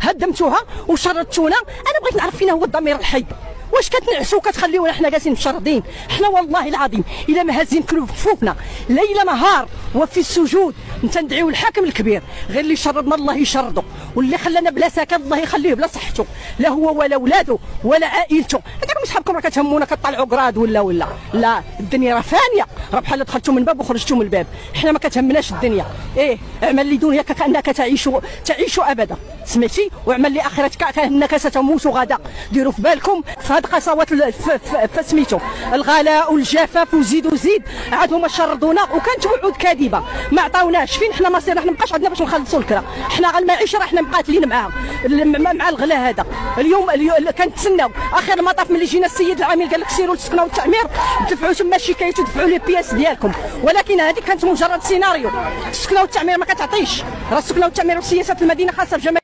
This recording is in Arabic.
هدمتوها وشردتونا. انا بغيت نعرف فينا هو الضمير الحي، واش كتنعسوا وكتخليونا حنا جالسين مشردين؟ حنا والله العظيم الا ما هازين كفوفنا ليل نهار وفي السجود تندعيو الحاكم الكبير، غير اللي شردنا الله يشردو، واللي خلانا بلا سكن الله يخليه بلا صحته، لا هو ولا ولادو ولا عائلته. هذاك صحابكم راه كتهمونا كطلعوا قراد ولا لا، الدنيا راه فانيه، راه بحال دخلتوا من باب وخرجتوا من الباب. حنا ما كتهمناش الدنيا، اعمل لدنياك كانك تعيش ابدا، سمعتي؟ واعمل لاخرتك كانك ستموت غدا. ديروا في بالكم في هاد قسوات فسميتو الغلاء والجفاف وزيد عاد هما شردونا، وكانت وعود كاذبه ما عطاوناش. فين حنا مصيرنا؟ حنا مابقاش عندنا باش نخلصوا الكرا، حنا غير المعيشه راه حنا مقاتلين معاها مع الغلا هذا. اليوم كنتسناو اخر المطاف ملي جينا السيد العامل قال لك سيروا للسكنه والتعمير دفعوا تما الشكايات ودفعوا لي بياس ديالكم، ولكن هذه كانت مجرد سيناريو. السكنه والتعمير ما كتعطيش، راه السكنه والتعمير وسياسه المدينه خاصه بجميع